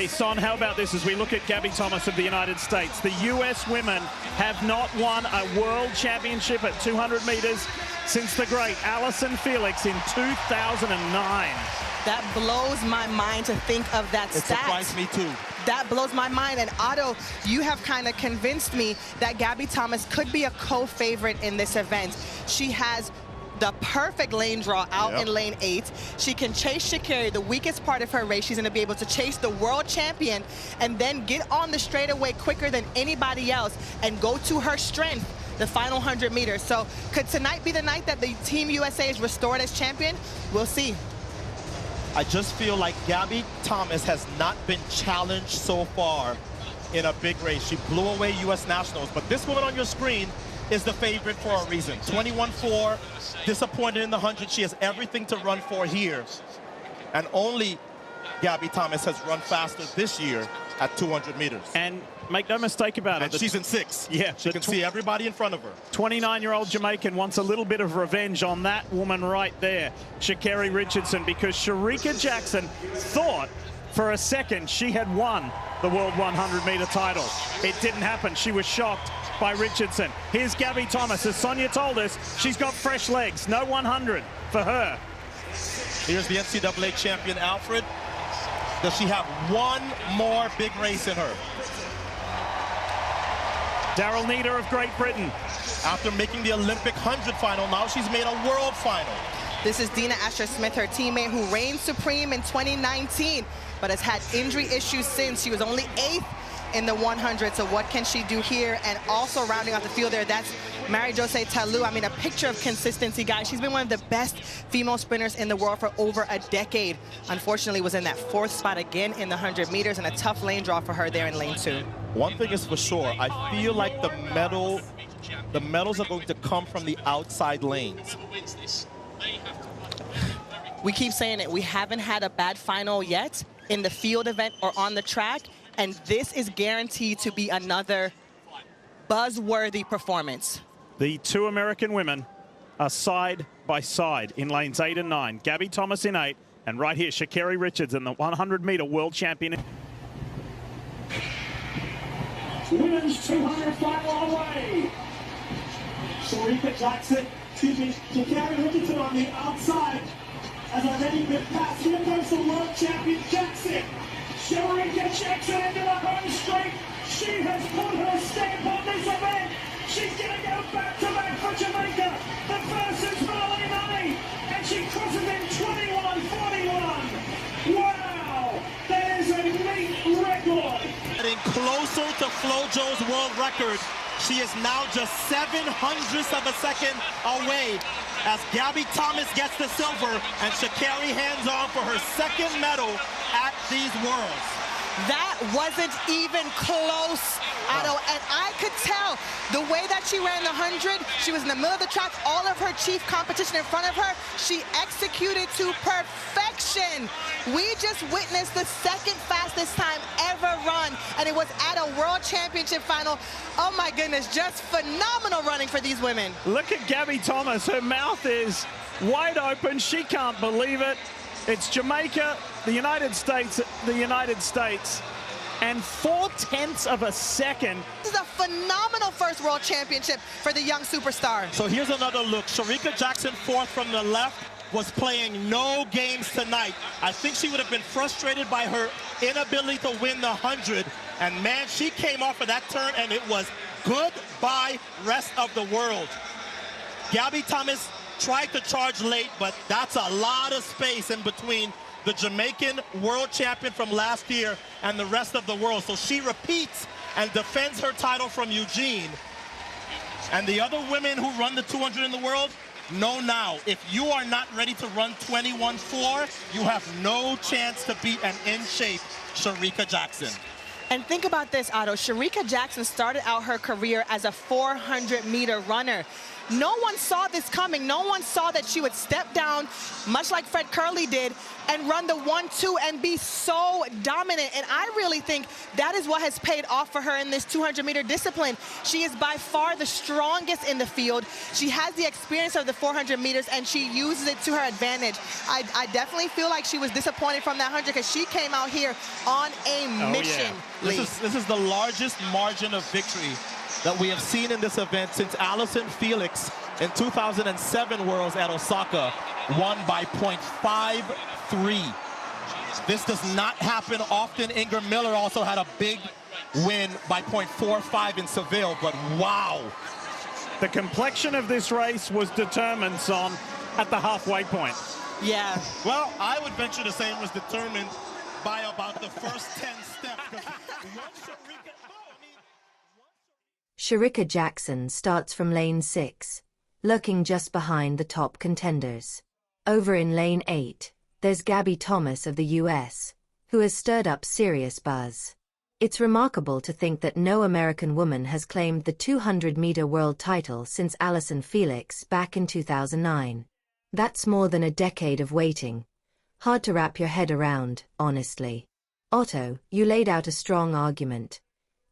Hey, Son, how about this as we look at Gabby Thomas of the United States? The U.S. women have not won a world championship at 200 meters since the great Allyson Felix in 2009. That blows my mind to think of that stat. It surprised me too. That blows my mind. And Otto, you have kind of convinced me that Gabby Thomas could be a co-favorite in this event. She has the perfect lane draw out in lane 8. She can chase Sha'Carri, the weakest part of her race. She's going to be able to chase the world champion and then get on the straightaway quicker than anybody else and go to her strength, the final 100 meters. So could tonight be the night that the Team USA is restored as champion? We'll see. I just feel like Gabby Thomas has not been challenged so far in a big race. She blew away U.S. Nationals, but this woman on your screen is the favorite for a reason. 21-4, disappointed in the 100. She has everything to run for here. And only Gabby Thomas has run faster this year at 200 meters. And make no mistake about it. And she's in 6. Yeah. She can see everybody in front of her. 29-year-old Jamaican wants a little bit of revenge on that woman right there, Sha'Carri Richardson, because Shericka Jackson thought for a second she had won the World 100-meter title. It didn't happen. She was shocked by Richardson. Here's Gabby Thomas. As Sonia told us, she's got fresh legs. No 100 for her. Here's the NCAA champion, Alfred. Does she have one more big race in her? Daryl Needham of Great Britain. After making the Olympic 100 final, now she's made a world final. This is Dina Asher-Smith, her teammate, who reigned supreme in 2019, but has had injury issues since. She was only 8th in the 100, so what can she do here? And also rounding off the field there, that's Mary-José Talu. I mean, a picture of consistency, guys. She's been one of the best female sprinters in the world for over a decade. Unfortunately, was in that 4th spot again in the 100 meters, and a tough lane draw for her there in lane 2. One thing is for sure, I feel like the medals are going to come from the outside lanes. We keep saying it. We haven't had a bad final yet in the field event or on the track, and this is guaranteed to be another buzzworthy performance. The two American women are side by side in lanes 8 and 9. Gabby Thomas in 8, and right here, Sha'Carri Richardson, the 100-meter world champion. Women's 200 final on the way. Shericka Jackson, Sha'Carri Richardson on the outside. As already been passed, here comes the world champion Jackson. Shericka Jackson into the home straight. She has put her stamp on this event. She's going to go back-to-back for Jamaica. The first is Molly Money, and she crosses in 21:41. Wow, that is a late record. Getting closer to FloJo's world record. She is now just 0.07 of a second away as Gabby Thomas gets the silver and Sha'Carri hands on for her 2nd medal at these Worlds. That wasn't even close, Otto, and I could tell the way that she ran the 100, she was in the middle of the track, all of her chief competition in front of her, she executed to perfection. We just witnessed the 2nd fastest time ever run, and it was at a World Championship final. Oh my goodness, just phenomenal running for these women. Look at Gabby Thomas. Her mouth is wide open. She can't believe it. It's Jamaica, the United States, and 0.4 of a second. This is a phenomenal first World Championship for the young superstar. So here's another look. Shericka Jackson, 4th from the left, was playing no games tonight. I think she would have been frustrated by her inability to win the 100. And man, she came off of that turn and it was goodbye rest of the world. Gabby Thomas tried to charge late, but that's a lot of space in between the Jamaican world champion from last year and the rest of the world. So she repeats and defends her title from Eugene. And the other women who run the 200 in the world, know now, if you are not ready to run 21-4, you have no chance to beat an in-shape Shericka Jackson. And think about this, Otto. Shericka Jackson started out her career as a 400-meter runner. No one saw this coming. No one saw that she would step down, much like Fred Curley did, and run the 1-2 and be so dominant. And I really think that is what has paid off for her in this 200-meter discipline. She is by far the strongest in the field. She has the experience of the 400 meters, and she uses it to her advantage. I definitely feel like she was disappointed from that 100 because she came out here on a mission. Yeah. This is the largest margin of victory that we have seen in this event since Allyson Felix in 2007 Worlds at Osaka won by .53. This does not happen often. Ingram Miller also had a big win by .45 in Seville, but wow. The complexion of this race was determined, Son, at the halfway point. Yeah. Well, I would venture to say it was determined by about the first 10 steps. Shericka Jackson starts from lane 6, lurking just behind the top contenders. Over in lane 8, there's Gabby Thomas of the US, who has stirred up serious buzz. It's remarkable to think that no American woman has claimed the 200-meter world title since Allyson Felix back in 2009. That's more than a decade of waiting. Hard to wrap your head around, honestly. Otto, you laid out a strong argument.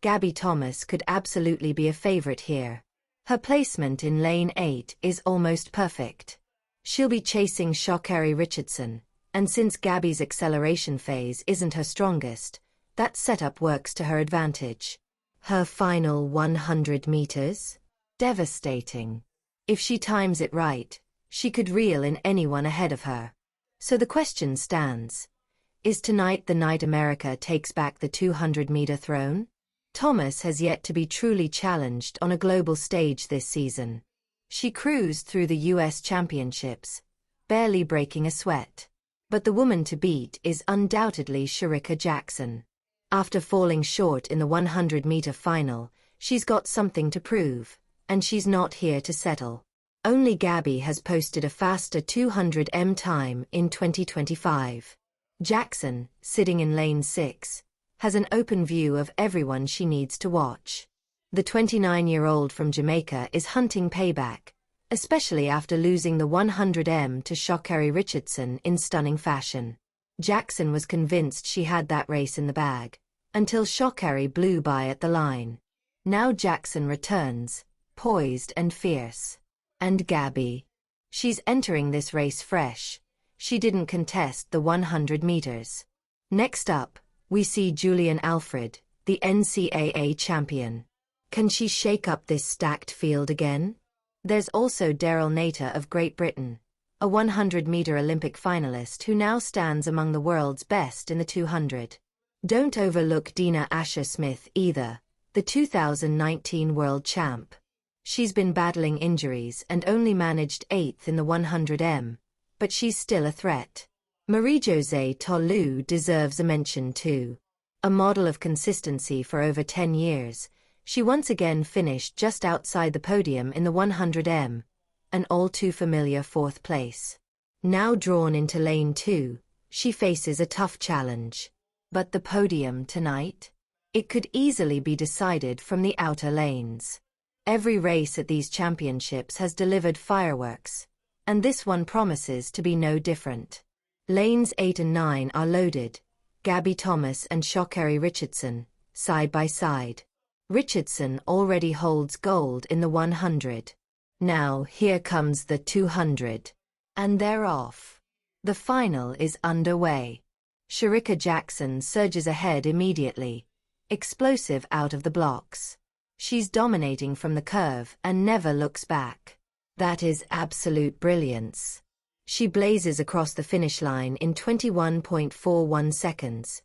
Gabby Thomas could absolutely be a favorite here. Her placement in lane 8 is almost perfect. She'll be chasing Sha'Carri Richardson, and since Gabby's acceleration phase isn't her strongest, that setup works to her advantage. Her final 100 meters? Devastating. If she times it right, she could reel in anyone ahead of her. So the question stands. Is tonight the night America takes back the 200-meter throne? Thomas has yet to be truly challenged on a global stage this season. She cruised through the US Championships, barely breaking a sweat. But the woman to beat is undoubtedly Shericka Jackson. After falling short in the 100-meter final, she's got something to prove, and she's not here to settle. Only Gabby has posted a faster 200m time in 2025. Jackson, sitting in lane 6, has an open view of everyone she needs to watch. The 29-year-old from Jamaica is hunting payback, especially after losing the 100m to Sha'Carri Richardson in stunning fashion. Jackson was convinced she had that race in the bag, until Sha'Carri blew by at the line. Now Jackson returns, poised and fierce. And Gabby? She's entering this race fresh. She didn't contest the 100 meters. Next up, we see Julian Alfred, the NCAA champion. Can she shake up this stacked field again? There's also Daryl Nater of Great Britain, a 100-meter Olympic finalist who now stands among the world's best in the 200. Don't overlook Dina Asher-Smith either, the 2019 world champ. She's been battling injuries and only managed 8th in the 100m, but she's still a threat. Marie-Josée Tolu deserves a mention too. A model of consistency for over 10 years, she once again finished just outside the podium in the 100m, an all-too-familiar 4th place. Now drawn into lane 2, she faces a tough challenge. But the podium tonight? It could easily be decided from the outer lanes. Every race at these championships has delivered fireworks, and this one promises to be no different. Lanes 8 and 9 are loaded, Gabby Thomas and Sha'Carri Richardson, side by side. Richardson already holds gold in the 100. Now here comes the 200. And they're off. The final is underway. Shericka Jackson surges ahead immediately, explosive out of the blocks. She's dominating from the curve and never looks back. That is absolute brilliance. She blazes across the finish line in 21.41 seconds,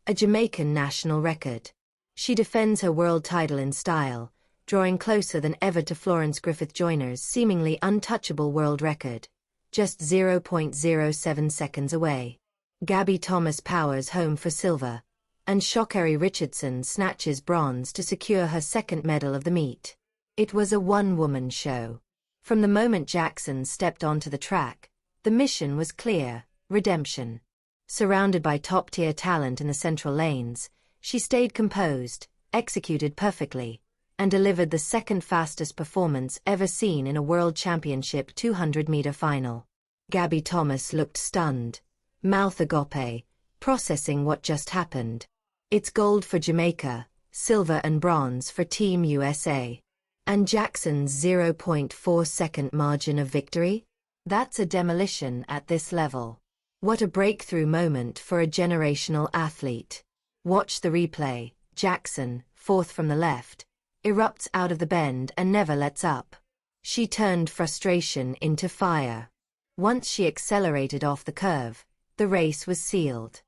a Jamaican national record. She defends her world title in style, drawing closer than ever to Florence Griffith Joyner's seemingly untouchable world record, just 0.07 seconds away. Gabby Thomas powers home for silver, and Sha'Carri Richardson snatches bronze to secure her second medal of the meet. It was a one-woman show. From the moment Jackson stepped onto the track, the mission was clear: redemption. Surrounded by top-tier talent in the central lanes, she stayed composed, executed perfectly, and delivered the second fastest performance ever seen in a World Championship 200-meter final. Gabby Thomas looked stunned, mouth agape, processing what just happened. It's gold for Jamaica, silver and bronze for Team USA. And Jackson's 0.4-second margin of victory? That's a demolition at this level. What a breakthrough moment for a generational athlete. Watch the replay. Jackson, fourth from the left, erupts out of the bend and never lets up. She turned frustration into fire. Once she accelerated off the curve, the race was sealed.